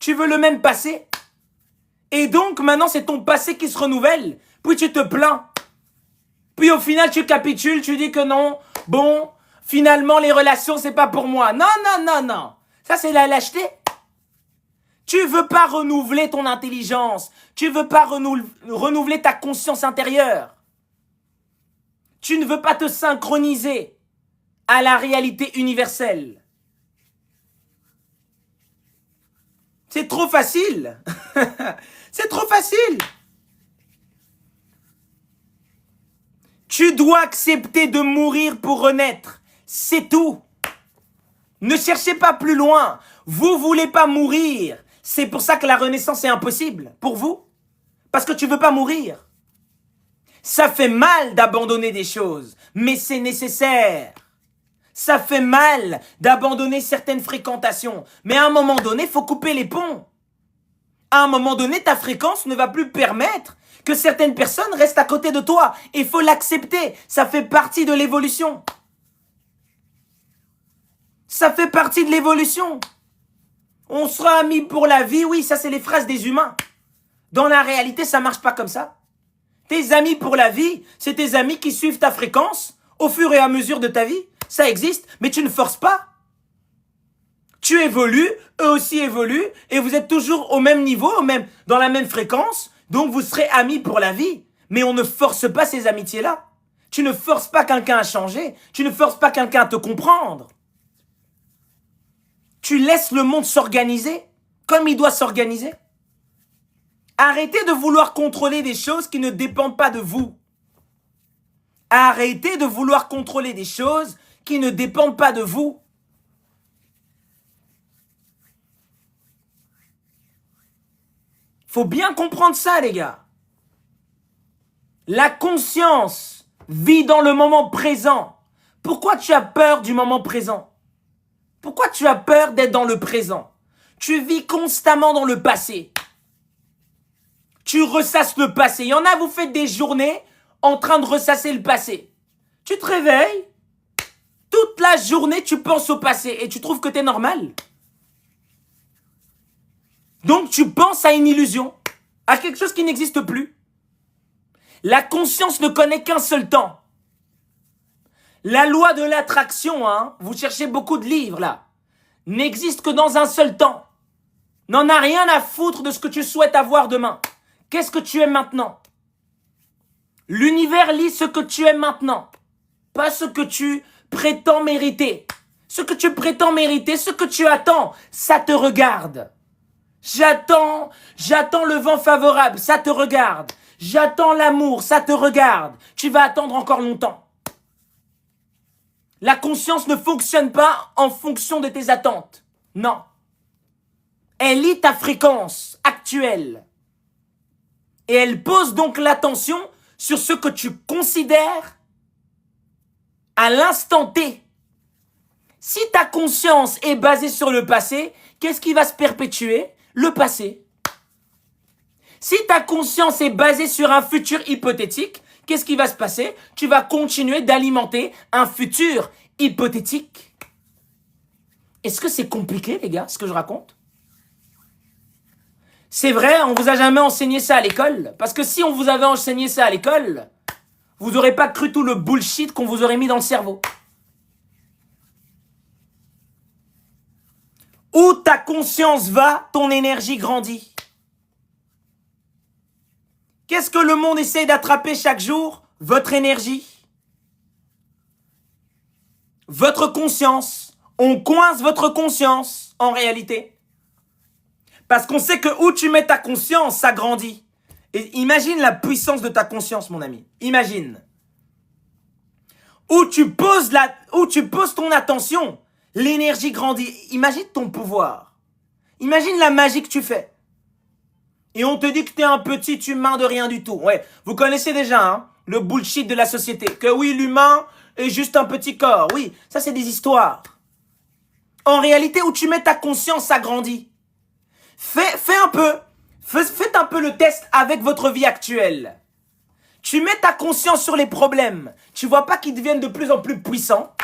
Tu veux le même passé. Et donc, maintenant, c'est ton passé qui se renouvelle. Puis tu te plains. Puis au final, tu capitules, tu dis que non. Bon, finalement, les relations, c'est pas pour moi. Non, non, non, non. Ça, c'est la lâcheté. Tu veux pas renouveler ton intelligence. Tu veux pas renouveler ta conscience intérieure. Tu ne veux pas te synchroniser à la réalité universelle. C'est trop facile. C'est trop facile. Tu dois accepter de mourir pour renaître. C'est tout. Ne cherchez pas plus loin. Vous voulez pas mourir. C'est pour ça que la renaissance est impossible. Pour vous. Parce que tu veux pas mourir. Ça fait mal d'abandonner des choses. Mais c'est nécessaire. Ça fait mal d'abandonner certaines fréquentations. Mais à un moment donné, il faut couper les ponts. À un moment donné, ta fréquence ne va plus permettre que certaines personnes restent à côté de toi. Il faut l'accepter. Ça fait partie de l'évolution. Ça fait partie de l'évolution. On sera amis pour la vie. Oui, ça c'est les phrases des humains. Dans la réalité, ça marche pas comme ça. Tes amis pour la vie, c'est tes amis qui suivent ta fréquence au fur et à mesure de ta vie. Ça existe, mais tu ne forces pas. Tu évolues, eux aussi évoluent, et vous êtes toujours au même niveau, dans la même fréquence, donc vous serez amis pour la vie. Mais on ne force pas ces amitiés-là. Tu ne forces pas quelqu'un à changer, tu ne forces pas quelqu'un à te comprendre. Tu laisses le monde s'organiser comme il doit s'organiser. Arrêtez de vouloir contrôler des choses qui ne dépendent pas de vous. Arrêtez de vouloir contrôler des choses qui ne dépendent pas de vous. Faut bien comprendre ça, les gars. La conscience vit dans le moment présent. Pourquoi tu as peur du moment présent? Pourquoi tu as peur d'être dans le présent? Tu vis constamment dans le passé. Tu ressasses le passé. Il y en a, vous faites des journées en train de ressasser le passé. Tu te réveilles, toute la journée, tu penses au passé et tu trouves que t'es normal. Donc, tu penses à une illusion, à quelque chose qui n'existe plus. La conscience ne connaît qu'un seul temps. La loi de l'attraction, vous cherchez beaucoup de livres là, n'existe que dans un seul temps. N'en a rien à foutre de ce que tu souhaites avoir demain. Qu'est-ce que tu aimes maintenant? L'univers lit ce que tu aimes maintenant, pas ce que tu prétends mériter. Ce que tu prétends mériter, ce que tu attends, ça te regarde. J'attends le vent favorable, ça te regarde. J'attends l'amour, ça te regarde. Tu vas attendre encore longtemps. La conscience ne fonctionne pas en fonction de tes attentes. Non. Elle lit ta fréquence actuelle. Et elle pose donc l'attention sur ce que tu considères à l'instant T. Si ta conscience est basée sur le passé, qu'est-ce qui va se perpétuer? Le passé. Si ta conscience est basée sur un futur hypothétique, qu'est-ce qui va se passer? Tu vas continuer d'alimenter un futur hypothétique. Est-ce que c'est compliqué, les gars, ce que je raconte? C'est vrai, on vous a jamais enseigné ça à l'école. Parce que si on vous avait enseigné ça à l'école, vous n'aurez pas cru tout le bullshit qu'on vous aurait mis dans le cerveau. Où ta conscience va, ton énergie grandit. Qu'est-ce que le monde essaie d'attraper chaque jour? Votre énergie. Votre conscience. On coince votre conscience, en réalité. Parce qu'on sait que où tu mets ta conscience, ça grandit. Et imagine la puissance de ta conscience, mon ami. Imagine. Où tu poses ton attention, l'énergie grandit. Imagine ton pouvoir. Imagine la magie que tu fais. Et on te dit que t'es un petit humain de rien du tout. Ouais, vous connaissez déjà le bullshit de la société. Que oui, l'humain est juste un petit corps. Oui, ça c'est des histoires. En réalité, où tu mets ta conscience, ça grandit. Faites un peu le test avec votre vie actuelle. Tu mets ta conscience sur les problèmes. Tu vois pas qu'ils deviennent de plus en plus puissants.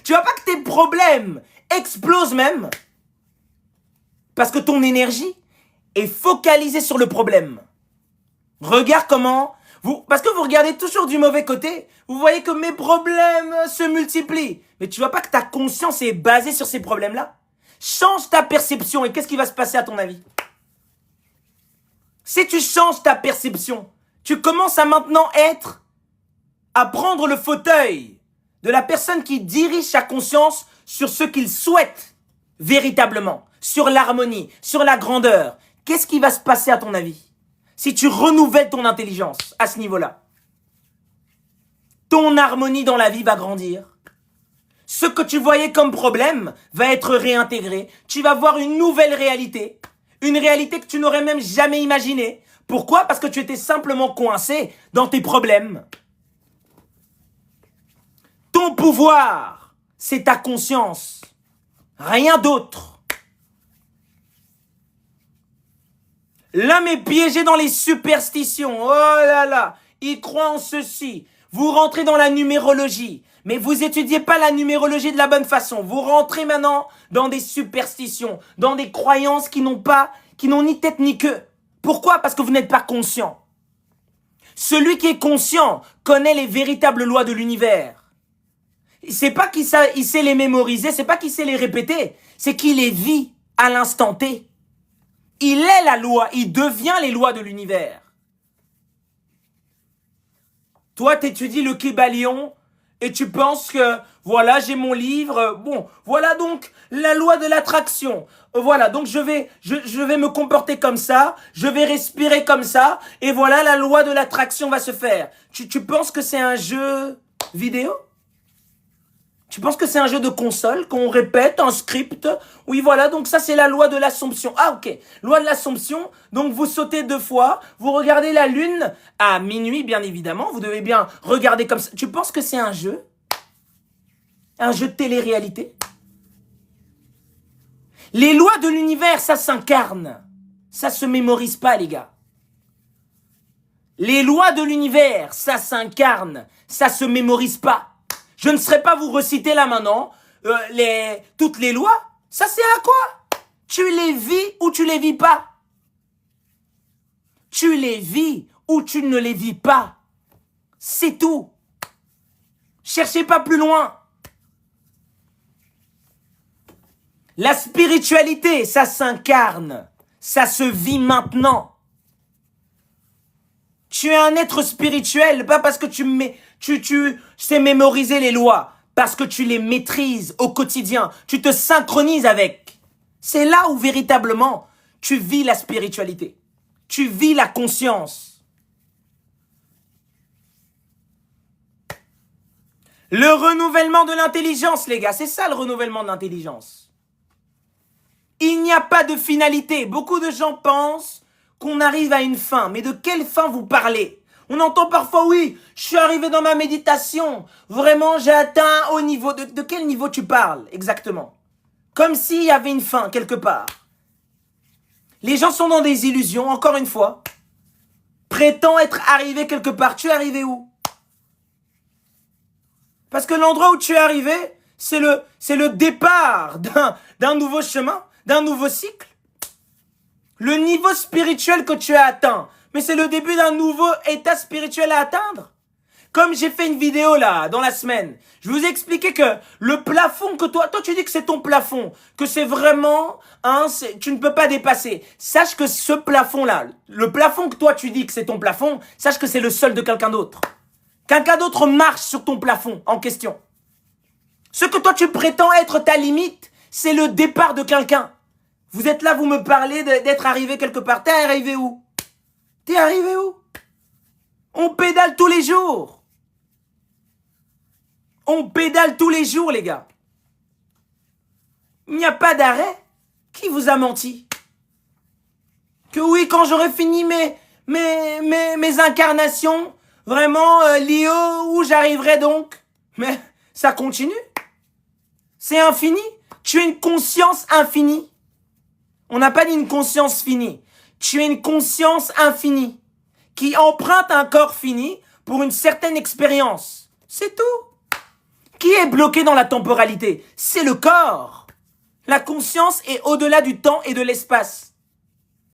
Tu vois pas que tes problèmes explosent même. Parce que ton énergie est focalisée sur le problème. Regarde comment... Parce que vous regardez toujours du mauvais côté, vous voyez que mes problèmes se multiplient. Mais tu vois pas que ta conscience est basée sur ces problèmes-là? Change ta perception et qu'est-ce qui va se passer à ton avis? Si tu changes ta perception, tu commences à maintenant à prendre le fauteuil de la personne qui dirige sa conscience sur ce qu'il souhaite véritablement, sur l'harmonie, sur la grandeur. Qu'est-ce qui va se passer à ton avis si tu renouvelles ton intelligence à ce niveau-là? Ton harmonie dans la vie va grandir. Ce que tu voyais comme problème va être réintégré. Tu vas voir une nouvelle réalité. Une réalité que tu n'aurais même jamais imaginée. Pourquoi? Parce que tu étais simplement coincé dans tes problèmes. Ton pouvoir, c'est ta conscience. Rien d'autre. L'homme est piégé dans les superstitions. Oh là là, il croit en ceci. Vous rentrez dans la numérologie. Mais vous étudiez pas la numérologie de la bonne façon. Vous rentrez maintenant dans des superstitions, dans des croyances qui n'ont ni tête ni queue. Pourquoi? Parce que vous n'êtes pas conscient. Celui qui est conscient connaît les véritables lois de l'univers. C'est pas qu'il sait les mémoriser, c'est pas qu'il sait les répéter, c'est qu'il les vit à l'instant T. Il est la loi, il devient les lois de l'univers. Toi, t'étudies le Kybalion et tu penses que, voilà, j'ai mon livre, bon, voilà donc la loi de l'attraction. Voilà, donc je vais me comporter comme ça, je vais respirer comme ça, et voilà, la loi de l'attraction va se faire. Tu penses que c'est un jeu vidéo? Tu penses que c'est un jeu de console qu'on répète, un script? Oui, voilà, donc ça c'est la loi de l'Assomption. Ah, ok, loi de l'Assomption, donc vous sautez 2 fois, vous regardez la lune à minuit, bien évidemment, vous devez bien regarder comme ça. Tu penses que c'est un jeu? Un jeu de télé-réalité? Les lois de l'univers, ça s'incarne. Ça se mémorise pas, les gars. Les lois de l'univers, ça s'incarne. Ça se mémorise pas. Je ne saurais pas vous reciter là maintenant toutes les lois. Ça sert à quoi? Tu les vis ou tu les vis pas. Tu les vis ou tu ne les vis pas. C'est tout. Cherchez pas plus loin. La spiritualité, ça s'incarne. Ça se vit maintenant. Tu es un être spirituel, pas parce que tu sais mémoriser les lois, parce que tu les maîtrises au quotidien, tu te synchronises avec. C'est là où véritablement tu vis la spiritualité, tu vis la conscience. Le renouvellement de l'intelligence, les gars, c'est ça le renouvellement de l'intelligence. Il n'y a pas de finalité. Beaucoup de gens pensent qu'on arrive à une fin. Mais de quelle fin vous parlez? On entend parfois, oui, je suis arrivé dans ma méditation. Vraiment, j'ai atteint au niveau... De quel niveau tu parles exactement? Comme s'il y avait une fin quelque part. Les gens sont dans des illusions, encore une fois. Prétend être arrivé quelque part. Tu es arrivé où? Parce que l'endroit où tu es arrivé, c'est le départ d'un nouveau chemin, d'un nouveau cycle. Le niveau spirituel que tu as atteint, mais c'est le début d'un nouveau état spirituel à atteindre. Comme j'ai fait une vidéo là, dans la semaine, je vous ai expliqué que le plafond que toi tu dis que c'est ton plafond, que c'est vraiment, tu ne peux pas dépasser. Sache que ce plafond-là, le plafond que toi tu dis que c'est ton plafond, sache que c'est le seul de quelqu'un d'autre. Quelqu'un d'autre marche sur ton plafond en question. Ce que toi tu prétends être ta limite, c'est le départ de quelqu'un. Vous êtes là, vous me parlez d'être arrivé quelque part. T'es arrivé où? T'es arrivé où? On pédale tous les jours. On pédale tous les jours, les gars. Il n'y a pas d'arrêt. Qui vous a menti? Que oui, quand j'aurai fini mes incarnations, vraiment, Lio, où j'arriverai donc? Mais ça continue. C'est infini. Tu es une conscience infinie. On n'a pas dit une conscience finie. Tu es une conscience infinie qui emprunte un corps fini pour une certaine expérience. C'est tout. Qui est bloqué dans la temporalité? C'est le corps. La conscience est au-delà du temps et de l'espace.